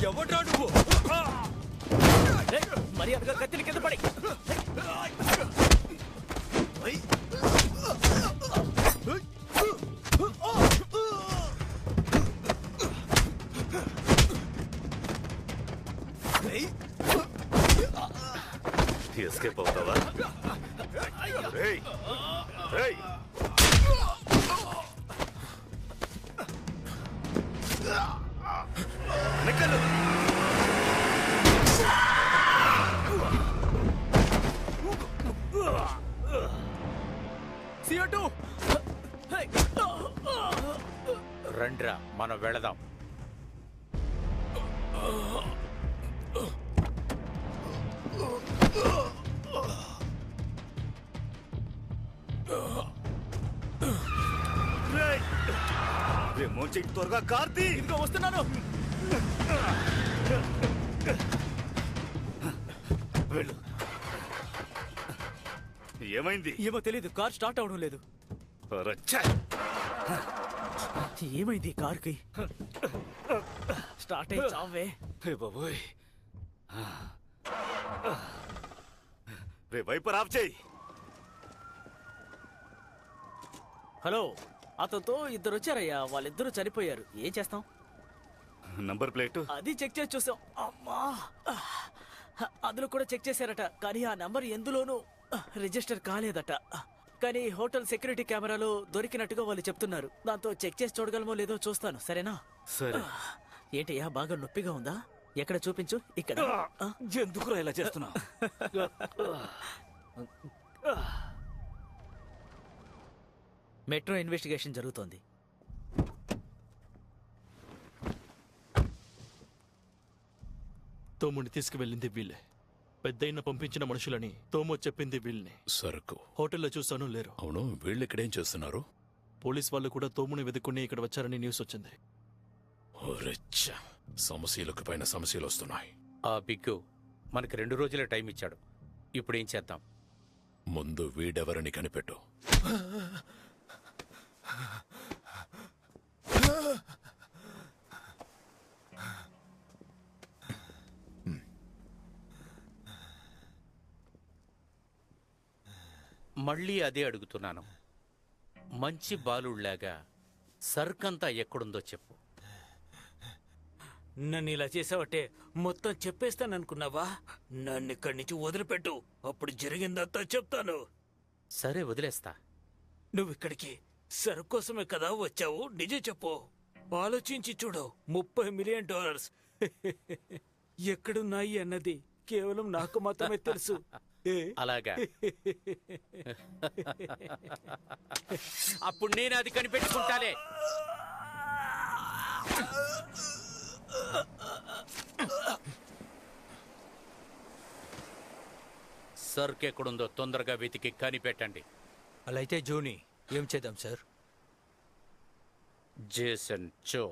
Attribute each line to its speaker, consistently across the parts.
Speaker 1: ఎవడ్రా నువ్వు?
Speaker 2: మర్యాదగా కత్తిని కింద పడి.
Speaker 3: ఎస్కేప్ అవుతావా?
Speaker 4: రండ్రా మనం వెళదాం.
Speaker 3: త్వరగా కార్తీ,
Speaker 2: ఇంకా వస్తున్నాను.
Speaker 3: వెళ్ళు. ఏమైంది?
Speaker 2: ఏమో తెలీదు, కార్ స్టార్ట్ అవడం లేదు. ఏమైంది కార్కి? స్టార్ట్ అయ్యి చావే.
Speaker 3: బాబోయ్, రే వైపర్ ఆఫ్ చేయి.
Speaker 2: హలో, అతనితో ఇద్దరు వచ్చారయ్యా, వాళ్ళిద్దరూ చనిపోయారు. ఏం చేస్తాం?
Speaker 3: నంబర్ ప్లేట్
Speaker 2: అది చెక్ చేసి చూసాం. అమ్మా, అందులో కూడా చెక్ చేశారట, కానీ ఆ నంబర్ ఎందులోనూ రిజిస్టర్ కాలేదట. కానీ హోటల్ సెక్యూరిటీ కెమెరాలో దొరికినట్టుగా వాళ్ళు చెప్తున్నారు. దాంతో చెక్ చేసి చూడగలమో లేదో చూస్తాను, సరేనా?
Speaker 3: సరే.
Speaker 2: ఏంటయ్యా, బాగా నొప్పిగా ఉందా? ఎక్కడ చూపించు. ఇక్కడ.
Speaker 1: ఎందుకురా ఇలా చేస్తున్నా?
Speaker 2: మెట్రో ఇన్వెస్టిగేషన్ జరుగుతోంది.
Speaker 5: తోముని తీసుకువెళ్ళింది వీళ్ళే. పెద్దయిన పంపించిన మనుషులని తోమో చెప్పింది వీళ్ళని.
Speaker 6: సరుకు
Speaker 5: హోటల్లో చూసాను, లేరు.
Speaker 6: అవును, వీళ్ళు ఇక్కడేం చేస్తున్నారు?
Speaker 5: పోలీస్ వాళ్ళు కూడా తోముని వెతుక్కుని ఇక్కడ వచ్చారని న్యూస్ వచ్చింది.
Speaker 6: సమస్యలకు పైన సమస్యలు వస్తున్నాయి.
Speaker 4: ఆ బిగ్గు మనకి 2 రోజులే టైం ఇచ్చాడు. ఇప్పుడు ఏం చేద్దాం?
Speaker 6: ముందు వీడెవరని కనిపెట్టు.
Speaker 4: మళ్ళీ అదే అడుగుతున్నాను. మంచి బాలుళ్లాగా సర్కంతా ఎక్కడుందో చెప్పు.
Speaker 1: నన్ను ఇలా చేసావటే మొత్తం చెప్పేస్తాననుకున్నావా? నన్ను ఇక్కడి నుంచి వదిలిపెట్టు, అప్పుడు జరిగిందంతా చెప్తాను.
Speaker 4: సరే, వదిలేస్తా.
Speaker 1: నువ్వు ఇక్కడికి సరుకు కోసమే కదా వచ్చావు? నిజం చెప్పు, ఆలోచించి చూడు. $30 మిలియన్ ఎక్కడున్నాయి అన్నది కేవలం నాకు మాత్రమే తెలుసు.
Speaker 4: అలాగా? అప్పుడు నేను అది కనిపెట్టుకుంటాలే. సర్క్ ఎక్కడుందో తొందరగా వెతికి కనిపెట్టండి.
Speaker 1: అలా అయితే జోని ఏం చేద్దాం సార్?
Speaker 4: జేసన్ చో.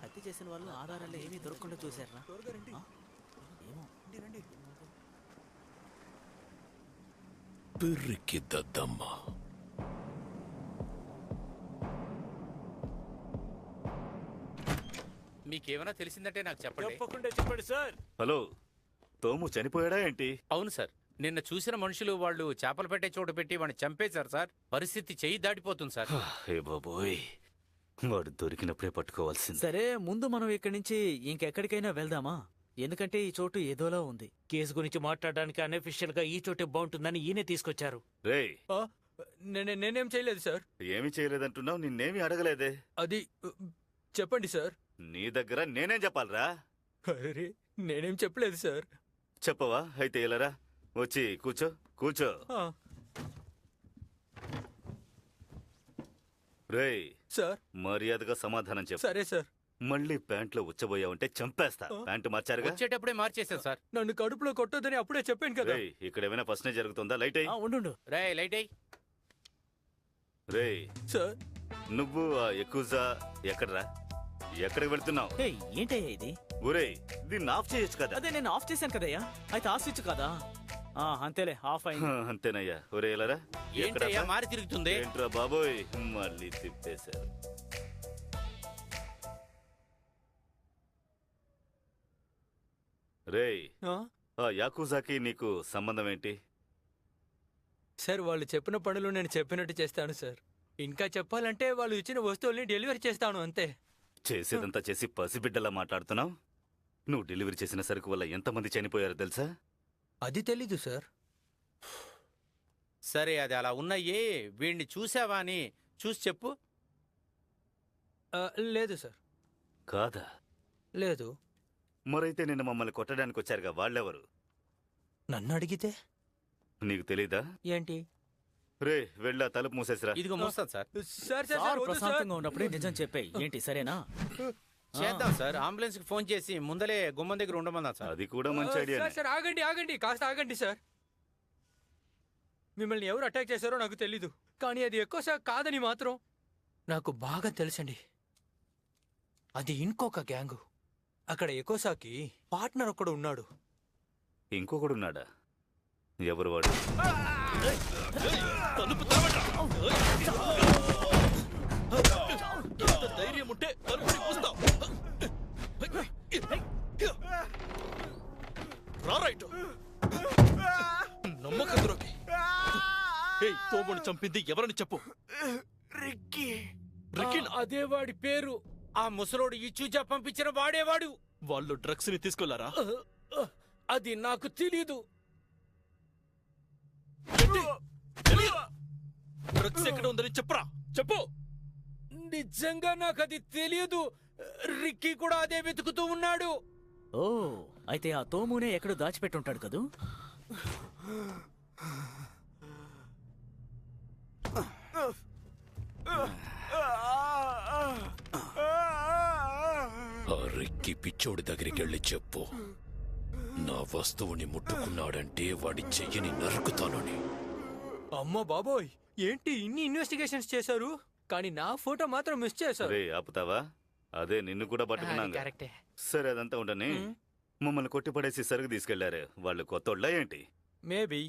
Speaker 2: హత్య చేసిన వాళ్ళు ఆధారాలు ఏమీ దొరకకుండా చూసారా?
Speaker 6: పిర్రికిద్దమ్మ.
Speaker 4: మీకేమైనా తెలిసిందంటే నాకు చెప్పండి.
Speaker 1: తప్పకుండా చెప్పండి సార్.
Speaker 3: హలో, తోము చనిపోయాడా ఏంటి?
Speaker 4: అవును సార్, నిన్న చూసిన మనుషులు వాళ్ళు చేపలు పెట్టే చోటు పెట్టి వాడిని చంపేశారు సార్. పరిస్థితి చెయ్యి దాటిపోతుంది సార్.
Speaker 3: ఏ బాబోయ్, వాడు దొరికినప్పుడే పట్టుకోవాల్సింది.
Speaker 2: సరే, ముందు మనం ఇక్కడి నుంచి ఇంకెక్కడికైనా వెళ్దామా? ఎందుకంటే ఈ చోటు ఏదోలా ఉంది.
Speaker 1: కేసు గురించి మాట్లాడడానికి అన్అఫీషియల్ గా ఈ చోటే బాగుంటుందని ఈయనే తీసుకొచ్చారు.
Speaker 3: రే,
Speaker 1: నేనేం చేయలేదు సార్.
Speaker 3: ఏమి చేయలేదంటున్నావు? నిన్నేమి అడగలేదే.
Speaker 1: అది చెప్పండి సార్.
Speaker 3: నీ దగ్గర నేనేం చెప్పాలరా?
Speaker 1: అరే, నేనేం చెప్పలేదు సార్.
Speaker 3: చెప్పవా? అయితే ఇలారా, వచ్చి కూర్చో. కూర్చో. రేయ్
Speaker 1: సార్,
Speaker 3: మర్యాదగా సమాధానం చెప్పు.
Speaker 1: సరే సార్.
Speaker 3: మళ్ళీ ప్యాంట్లో ఉచ్చబోయావంటే చంపేస్తా. ప్యాంటు మార్చారుగా?
Speaker 4: వచ్చేటప్పుడే మార్చేశాను సార్.
Speaker 1: నన్ను కడుపులో కొట్టొద్దని అప్పుడే చెప్పాను కదా.
Speaker 3: రేయ్, ఇక్కడ ఏమైనా ఫస్ట్నే జరుగుతుందా? లైట్ అయ్యి.
Speaker 2: ఉండు.
Speaker 4: రే, లైట్ అయ్యి.
Speaker 3: రేయ్
Speaker 1: సార్,
Speaker 3: నువ్వు ఎక్కువజా ఎక్కడరా? ఎక్కడికి వెళ్తున్నావు?
Speaker 2: ఏంటయ్యా ఇది?
Speaker 3: ఊరేయ్, దీన్ని ఆఫ్ చేయొచ్చు కదా.
Speaker 2: అదే నేను ఆఫ్ చేశాను కదయ్యా. అయితే ఆ స్విచ్ కదా. అంతేలే ఆఫ్ అయింది.
Speaker 3: అంతేనయ్యా. ఒరే ఎలారా
Speaker 4: ఏంటయ్యా మారి తిరుగుతుంది?
Speaker 3: ఏంట్రా బాబోయ్, మళ్ళీ తిప్పేశారు. రేయ్, ఆ యాకుజాకి నీకు సంబంధం ఏంటి?
Speaker 7: సార్ వాళ్ళు చెప్పిన పనులు నేను చెప్పినట్టు చేస్తాను సార్. ఇంకా చెప్పాలంటే వాళ్ళు ఇచ్చిన వస్తువుల్ని డెలివరీ చేస్తాను అంతే.
Speaker 3: చేసేదంతా చేసి పసిబిడ్డలా మాట్లాడుతున్నావు. నువ్వు డెలివరీ చేసిన సరుకు వల్ల ఎంతమంది చనిపోయారో తెలుసా?
Speaker 7: అది తెలీదు సార్.
Speaker 4: సరే అది అలా ఉన్నాయే, వీడిని చూసావా అని చూసి చెప్పు.
Speaker 7: లేదు సార్.
Speaker 3: కాదా?
Speaker 7: లేదు.
Speaker 3: మరైతే నిన్న మమ్మల్ని కొట్టడానికి వచ్చారుగా, వాళ్ళెవరు?
Speaker 7: నన్ను అడిగితే
Speaker 3: నీకు తెలీదా?
Speaker 7: ఏంటి?
Speaker 3: రే, వెళ్ళా తలుపు మూసేసిరా.
Speaker 4: ఇదిగో మోస్తాను సార్.
Speaker 7: సార్ సార్
Speaker 2: సార్
Speaker 7: వద్దు సార్.
Speaker 2: ప్రశాంతంగా ఉన్నప్పుడే నిజం చెప్పేయ్. ఏంటి సరేనా?
Speaker 4: చేద్దాం సార్. అంబులెన్స్ కి ఫోన్ చేసి ముందలే గుమ్మం దగ్గర ఉండమన్నా సార్.
Speaker 3: అది కూడా మంచి ఐడియా.
Speaker 7: సార్ సార్ ఆగండి ఆగండి, కాస్త ఆగండి సార్. మిమ్మల్ని ఎవరు అటాక్ చేశారో నాకు తెలీదు, కానీ అది ఎక్కువ సార్ కాదని మాత్రం నాకు బాగా తెలుసండి. అది ఇంకొక గ్యాంగు. అక్కడ ఎకోసాకి పార్ట్నర్ ఒక్కడు ఉన్నాడు.
Speaker 3: ఇంకొకడున్నాడా? ఎవరు వాడు?
Speaker 5: ఎంత ధైర్యం ఉంటే తలుపుని మూస్తావ్? రా రైట్. నమ్మకం ద్రోహి. ఏయ్, తోముని చంపింది ఎవరని చెప్పు.
Speaker 2: రిక్కీ.
Speaker 7: అదే వాడి పేరు.
Speaker 4: ఆ ముసలోడు ఇచ్చుజా పంపించిన వాడేవాడు.
Speaker 5: వాళ్ళు డ్రగ్స్ ని తీసుకెళ్లారా?
Speaker 7: అది నాకు తెలీదు.
Speaker 5: డ్రగ్స్ ఎక్కడ ఉందని చెప్పరా, చెప్పు.
Speaker 7: నిజంగా నాకు అది తెలియదు. రిక్కీ కూడా అదే వెతుకుతూ ఉన్నాడు.
Speaker 2: ఓ, అయితే ఆ తోమునే ఎక్కడో దాచిపెట్టుంటాడు కదూ.
Speaker 6: ఆ రిక్కి పిచ్చోడి దగ్గరికి వెళ్ళి చెప్పు, నా వస్తువుని ముట్టుకున్నాడంటే వాడి చెయ్యిని నరుకుతానని.
Speaker 7: అమ్మో బాబోయ్, ఏంటి ఇన్ని ఇన్వెస్టిగేషన్స్ చేశారు, కానీ నా ఫోటో మాత్రం మిస్ చేశారు.
Speaker 3: రే, ఆపుతావా? అదే నిన్ను కూడా పట్టుకున్నాను.
Speaker 7: కరెక్టే.
Speaker 3: సరే, అదంతా ఉండని మమ్మల్ని కొట్టిపడేసి సరుకు తీసుకెళ్లారు. వాళ్ళు కొత్తోళ్ళ ఏంటి?
Speaker 7: మేబీ.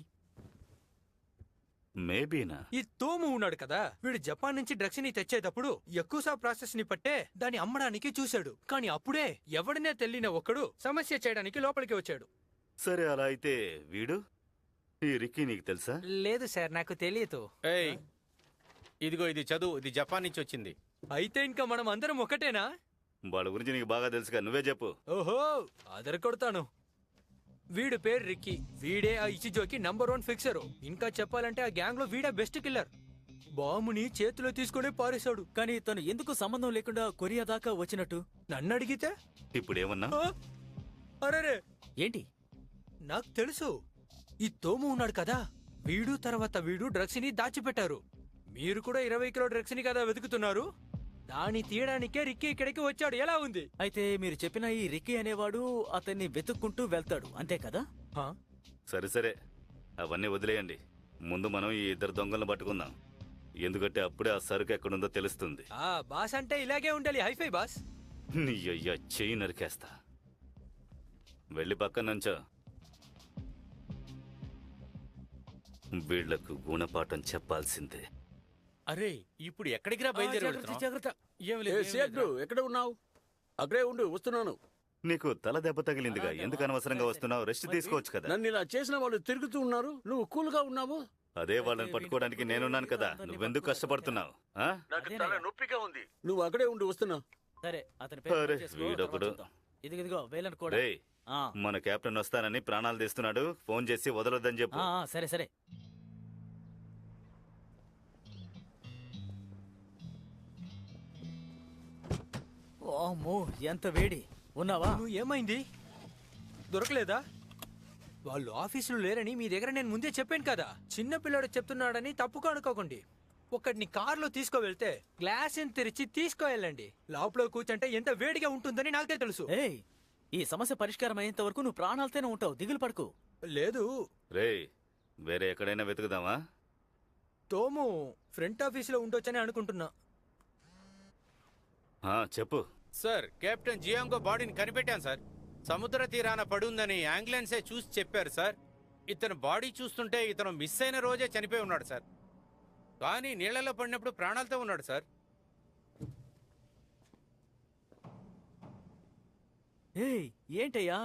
Speaker 3: మేబీనా?
Speaker 7: ఈ తోము ఉన్నాడు కదా, వీడు జపాన్ నుంచి డ్రగ్స్ ని తెచ్చేటప్పుడు ఎక్కువ ప్రాసెస్ ని పట్టే దాన్ని అమ్మడానికి చూశాడు. కానీ అప్పుడే ఎవడనే తెలియన ఒక్కడు సమస్య చేయడానికి లోపలికి వచ్చాడు.
Speaker 3: సరే, అలా అయితే వీడు ఈ రిక్కీ నీకు తెలుసా?
Speaker 7: లేదు సార్, నాకు తెలియదు.
Speaker 4: ఏయ్, ఇదిగో ఇది చదువు. ఇది జపాన్ నుంచి వచ్చింది.
Speaker 7: అయితే ఇంకా మనం అందరం ఒకటేనా?
Speaker 3: వాళ్ళ గురించి నీకు బాగా తెలుసుగా, నువ్వే చెప్పు.
Speaker 7: ఓహో, అదర కొడతాను. వీడు పేరు రిక్కీ. వీడే ఆ ఇచిజోకి నంబర్ 1 ఫిక్సరు. ఇంకా చెప్పాలంటే ఆ గ్యాంగ్ లో వీడే బెస్ట్ కిల్లర్. బాంబుని చేతిలో తీసుకుని పారేశాడు.
Speaker 2: కానీ తను ఎందుకు సంబంధం లేకుండా కొరియా దాకా వచ్చినట్టు?
Speaker 7: నన్ను అడిగితే
Speaker 3: ఇప్పుడేమన్నా?
Speaker 7: అరే
Speaker 2: ఏంటి?
Speaker 7: నాకు తెలుసు. ఈ తోము ఉన్నాడు కదా, వీడు తర్వాత వీడు డ్రగ్స్ ని దాచిపెట్టారు. మీరు కూడా 20 కిలో డ్రగ్స్ ని కదా వెతుకుతున్నారు. దాన్ని తీయడానికే రిక్కీ ఇక్కడికి వచ్చాడు. ఎలా ఉంది?
Speaker 2: అయితే మీరు చెప్పిన ఈ రిక్కీ అనేవాడు అతన్ని వెతుక్కుంటూ వెళ్తాడు, అంతే కదా?
Speaker 3: సరే సరే, అవన్నీ వదిలేయండి. ముందు మనం ఈ 2 దొంగలను పట్టుకుందాం. ఎందుకంటే అప్పుడే ఆ సరుకు ఎక్కడుందో తెలుస్తుంది.
Speaker 7: బాస్ అంటే ఇలాగే ఉండాలి. Hi-fi boss.
Speaker 3: నీ అయ్యా, చెయ్యి నరికేస్తా. వెళ్ళి పక్కన నుంచో. వీళ్లకు గుణపాఠం చెప్పాల్సిందే.
Speaker 4: అరే, ఇప్పుడు ఎక్కడికి రా బయలుదేరి వెళ్తున్నావ్?
Speaker 7: జాగ్రత్త.
Speaker 4: ఏం లేదు, ఏం లేదు.
Speaker 8: ఎక్కడ ఉన్నావు? అక్కడే ఉండు, వస్తున్నాను.
Speaker 3: నీకు తల దెబ్బ తగిలిందిగా, ఎందుకు అనవసరంగా వస్తున్నావు? రెస్ట్ తీసుకోవచ్చు కదా.
Speaker 8: నన్ను ఇలా చేసిన వాళ్ళు తిరుగుతూ ఉన్నారు, నువ్వు కూల్ గా ఉన్నావు.
Speaker 3: అదే వాళ్ళని పట్టుకోవడానికి నేనున్నాను కదా, నువ్వెందుకు కష్టపడుతున్నావు? ఆ?
Speaker 8: నాకు తల నొప్పిగా ఉంది. నువ్వు అక్కడే ఉండి, వస్తున్నా.
Speaker 2: సరే, అతని
Speaker 3: అరే,
Speaker 2: పేరు చేసుకో,
Speaker 3: వీడొకడు.
Speaker 2: తర్వాత చూద్దాం. ఇదిగో వేలను కూడా.
Speaker 3: రేయ్, మన కెప్టెన్ వస్తానని ప్రాణాలు తీస్తున్నాడు. ఫోన్ చేసి వదలొద్దని చెప్పు.
Speaker 2: సరే సరే. ఓమ్మో, ఎంత వేడి. ఉన్నావా?
Speaker 7: నువ్వు ఏమైంది? దొరకలేదా? వాళ్ళు ఆఫీసులో లేరని మీ దగ్గర నేను ముందే చెప్పాను కదా. చిన్న పిల్లాడు చెప్తున్నాడని తప్పుగా అనుకోకండి. ఒకడిని కారులో తీసుకువెళ్తే గ్లాస్ తెరిచి తీసుకువెళ్ళండి. లోపల కూర్చుంటే ఎంత వేడిగా ఉంటుందని నాకే తెలుసు.
Speaker 2: ఏయ్, ఈ సమస్య పరిష్కారం అయ్యేంత వరకు నువ్వు ప్రాణాలతోనే ఉంటావు, దిగులు పడకు.
Speaker 7: లేదు.
Speaker 3: రేయ్, వేరే ఎక్కడైనా వెతుకుదామా?
Speaker 7: తోము ఫ్రంట్ ఆఫీసులో ఉండొచ్చని అనుకుంటున్నా.
Speaker 3: చెప్పు.
Speaker 4: సార్, కెప్టెన్ జియాంగో బాడీని కనిపెట్టాను సార్. సముద్ర తీరాన పడుందని ఆంగ్లన్సే చూసి చెప్పారు సార్. ఇతను బాడీ చూస్తుంటే ఇతను మిస్ అయిన రోజే చనిపోయి ఉన్నాడు సార్. కానీ నీళ్లలో పడినప్పుడు ప్రాణాలతో ఉన్నాడు సార్.
Speaker 2: ఏయ్ ఏంటయ్యా